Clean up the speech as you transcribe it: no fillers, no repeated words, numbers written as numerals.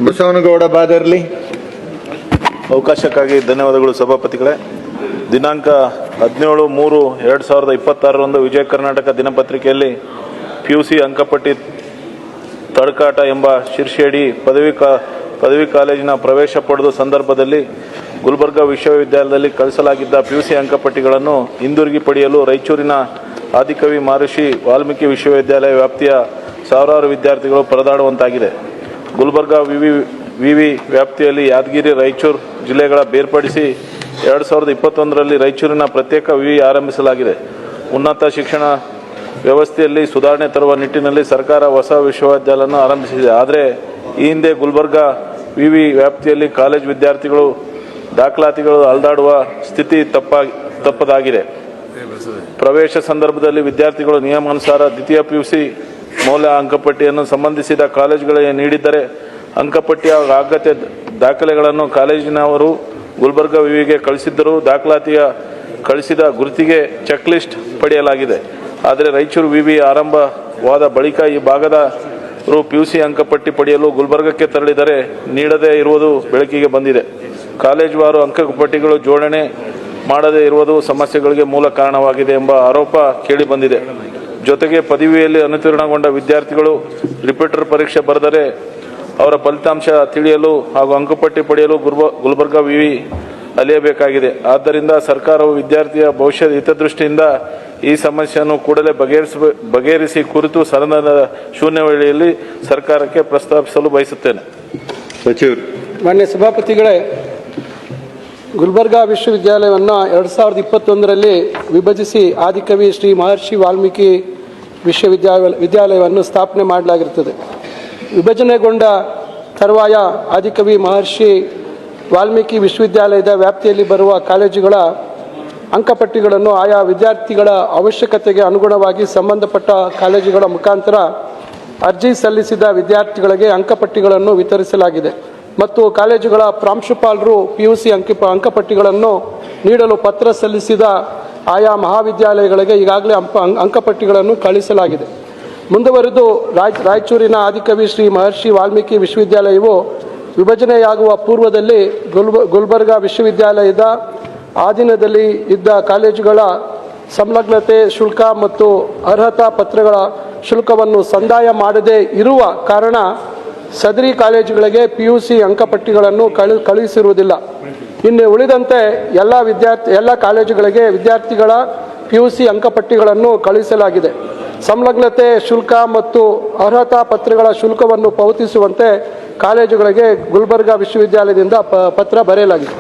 ಬಸವನಗೌಡ ಬಾದರ್ಲಿ. ಅವಕಾಶಕ್ಕಾಗಿ ಧನ್ಯವಾದಗಳು ಸಭಾಪತಿಗಳೇ. ದಿನಾಂಕ 17/3/2026 ವಿಜಯ ಕರ್ನಾಟಕ ದಿನಪತ್ರಿಕೆಯಲ್ಲಿ PUC ಅಂಕಪಟ್ಟಿ ತಡಕಾಟ ಎಂಬ ಶೀರ್ಷಿಕೆಯಡಿ ಪದವಿ ಕಾಲೇಜಿನ ಪ್ರವೇಶ ಪಡೆದ ಸಂದರ್ಭದಲ್ಲಿ ಗುಲ್ಬರ್ಗಾ ವಿಶ್ವವಿದ್ಯಾಲಯದಲ್ಲಿ ಕಳಿಸಲಾಗಿದ್ದ PUC ಅಂಕಪಟ್ಟಿಗಳನ್ನು ಹಿಂದಿರುಗಿ ಪಡೆಯಲು ರಾಯಚೂರಿನ ಆದಿಕವಿ ಮಹರ್ಷಿ ವಾಲ್ಮೀಕಿ ವಿಶ್ವವಿದ್ಯಾಲಯ ವ್ಯಾಪ್ತಿಯ ಸಾವಿರಾರು ವಿದ್ಯಾರ್ಥಿಗಳು ಪರದಾಡುವಂತಾಗಿದೆ. ಗುಲ್ಬರ್ಗಾ ವಿವಿ ವ್ಯಾಪ್ತಿಯಲ್ಲಿ ಯಾದಗಿರಿ, ರಾಯಚೂರು ಜಿಲ್ಲೆಗಳ ಬೇರ್ಪಡಿಸಿ 2021ರಲ್ಲಿ ರಾಯಚೂರಿನ ಪ್ರತ್ಯೇಕ ವಿವಿ ಆರಂಭಿಸಲಾಗಿದೆ. ಉನ್ನತ ಶಿಕ್ಷಣ ವ್ಯವಸ್ಥೆಯಲ್ಲಿ ಸುಧಾರಣೆ ತರುವ ನಿಟ್ಟಿನಲ್ಲಿ ಸರ್ಕಾರ ಹೊಸ ವಿಶ್ವವಿದ್ಯಾಲಯವನ್ನು ಆರಂಭಿಸಿದೆ. ಆದರೆ ಈ ಹಿಂದೆ ಗುಲ್ಬರ್ಗಾ ವಿವಿ ವ್ಯಾಪ್ತಿಯಲ್ಲಿ ಕಾಲೇಜು ವಿದ್ಯಾರ್ಥಿಗಳು ದಾಖಲಾತಿಗಳು ಅಲ್ದಾಡುವ ಸ್ಥಿತಿ ತಪ್ಪದಾಗಿದೆ. ಪ್ರವೇಶ ಸಂದರ್ಭದಲ್ಲಿ ವಿದ್ಯಾರ್ಥಿಗಳು ನಿಯಮಾನುಸಾರ ದ್ವಿತೀಯ PUC ಮೌಲ್ಯ ಅಂಕಪಟ್ಟಿಯನ್ನು ಸಂಬಂಧಿಸಿದ ಕಾಲೇಜುಗಳಿಗೆ ನೀಡಿದ್ದರೆ ಅಂಕಪಟ್ಟಿಯ ಅಗತ್ಯ ದಾಖಲೆಗಳನ್ನು ಕಾಲೇಜಿನವರು ಗುಲ್ಬರ್ಗಾ ವಿವಿಗೆ ಕಳಿಸಿದ್ದರೂ ದಾಖಲಾತಿಯ ಕಳಿಸಿದ ಗುರುತಿಗೆ ಚೆಕ್ ಲಿಸ್ಟ್ ಪಡೆಯಲಾಗಿದೆ. ಆದರೆ ರಾಯಚೂರು ವಿವಿ ಆರಂಭವಾದ ಬಳಿಕ ಈ ಭಾಗದ PUC ಅಂಕಪಟ್ಟಿ ಪಡೆಯಲು ಗುಲ್ಬರ್ಗಕ್ಕೆ ತೆರಳಿದರೆ ನೀಡದೇ ಇರುವುದು ಬೆಳಕಿಗೆ ಬಂದಿದೆ. ಕಾಲೇಜುವಾರು ಅಂಕಪಟ್ಟಿಗಳು ಜೋಡಣೆ ಮಾಡದೇ ಇರುವುದು ಸಮಸ್ಯೆಗಳಿಗೆ ಮೂಲ ಕಾರಣವಾಗಿದೆ ಎಂಬ ಆರೋಪ ಕೇಳಿಬಂದಿದೆ. ಜೊತೆಗೆ ಪದವಿಯಲ್ಲಿ ಅನುತ್ತೀರ್ಣಗೊಂಡ ವಿದ್ಯಾರ್ಥಿಗಳು ರಿಪೀಟರ್ ಪರೀಕ್ಷೆ ಬರೆದರೆ ಅವರ ಫಲಿತಾಂಶ ತಿಳಿಯಲು ಹಾಗೂ ಅಂಕಪಟ್ಟಿ ಪಡೆಯಲು ಗುಲ್ಬರ್ಗಾ ವಿವಿ ಅಲಿಯಬೇಕಾಗಿದೆ. ಆದ್ದರಿಂದ ಸರ್ಕಾರವು ವಿದ್ಯಾರ್ಥಿಯ ಭವಿಷ್ಯದ ಹಿತದೃಷ್ಟಿಯಿಂದ ಈ ಸಮಸ್ಯೆಯನ್ನು ಕೂಡಲೇ ಬಗೆಹರಿಸಿ ಕುರಿತು ಸದನದ ಶೂನ್ಯ ವೇಳೆಯಲ್ಲಿ ಸರ್ಕಾರಕ್ಕೆ ಪ್ರಸ್ತಾಪಿಸಲು ಬಯಸುತ್ತೇನೆ. ಸಚಿವರು. ಮಾನ್ಯ ಸಭಾಪತಿಗಳೇ, ಗುಲ್ಬರ್ಗಾ ವಿಶ್ವವಿದ್ಯಾಲಯವನ್ನು 2021ರಲ್ಲಿ ವಿಭಜಿಸಿ ಆದಿಕವಿ ಶ್ರೀ ಮಹರ್ಷಿ ವಾಲ್ಮೀಕಿ ವಿಶ್ವವಿದ್ಯಾಲಯವನ್ನು ಸ್ಥಾಪನೆ ಮಾಡಲಾಗಿರುತ್ತದೆ. ವಿಭಜನೆಗೊಂಡ ತರುವಾಯ ಆದಿಕವಿ ಮಹರ್ಷಿ ವಾಲ್ಮೀಕಿ ವಿಶ್ವವಿದ್ಯಾಲಯದ ವ್ಯಾಪ್ತಿಯಲ್ಲಿ ಬರುವ ಕಾಲೇಜುಗಳ ಅಂಕಪಟ್ಟಿಗಳನ್ನು ಆಯಾ ವಿದ್ಯಾರ್ಥಿಗಳ ಅವಶ್ಯಕತೆಗೆ ಅನುಗುಣವಾಗಿ ಸಂಬಂಧಪಟ್ಟ ಕಾಲೇಜುಗಳ ಮುಖಾಂತರ ಅರ್ಜಿ ಸಲ್ಲಿಸಿದ ವಿದ್ಯಾರ್ಥಿಗಳಿಗೆ ಅಂಕಪಟ್ಟಿಗಳನ್ನು ವಿತರಿಸಲಾಗಿದೆ ಮತ್ತು ಕಾಲೇಜುಗಳ ಪ್ರಾಂಶುಪಾಲರು PUC ಅಂಕಪಟ್ಟಿಗಳನ್ನು ನೀಡಲು ಪತ್ರ ಸಲ್ಲಿಸಿದ ಆಯಾ ಮಹಾವಿದ್ಯಾಲಯಗಳಿಗೆ ಈಗಾಗಲೇ ಅಂಕಪಟ್ಟಿಗಳನ್ನು ಕಳಿಸಲಾಗಿದೆ. ಮುಂದುವರೆದು ರಾಯಚೂರಿನ ಆದಿಕವಿ ಶ್ರೀ ಮಹರ್ಷಿ ವಾಲ್ಮೀಕಿ ವಿಶ್ವವಿದ್ಯಾಲಯವು ವಿಭಜನೆಯಾಗುವ ಪೂರ್ವದಲ್ಲಿ ಗುಲ್ಬರ್ಗಾ ವಿಶ್ವವಿದ್ಯಾಲಯದ ಅಧೀನದಲ್ಲಿ ಇದ್ದ ಕಾಲೇಜುಗಳ ಸಂಲಗ್ನತೆ ಶುಲ್ಕ ಮತ್ತು ಅರ್ಹತಾ ಪತ್ರಗಳ ಶುಲ್ಕವನ್ನು ಸಂದಾಯ ಮಾಡದೇ ಇರುವ ಕಾರಣ ಸದರಿ ಕಾಲೇಜುಗಳಿಗೆ PUC ಅಂಕಪಟ್ಟಿಗಳನ್ನು ಕಳುಹಿಸಿರುವುದಿಲ್ಲ. ಇನ್ನು ಉಳಿದಂತೆ ಎಲ್ಲ ಕಾಲೇಜುಗಳಿಗೆ ವಿದ್ಯಾರ್ಥಿಗಳ PUC ಅಂಕಪಟ್ಟಿಗಳನ್ನು ಕಳುಹಿಸಲಾಗಿದೆ. ಸಂಲಗ್ನತೆ ಶುಲ್ಕ ಮತ್ತು ಅರ್ಹತಾ ಪತ್ರಗಳ ಶುಲ್ಕವನ್ನು ಪಾವತಿಸುವಂತೆ ಕಾಲೇಜುಗಳಿಗೆ ಗುಲ್ಬರ್ಗಾ ವಿಶ್ವವಿದ್ಯಾಲಯದಿಂದ ಪತ್ರ ಬರೆಯಲಾಗಿದೆ.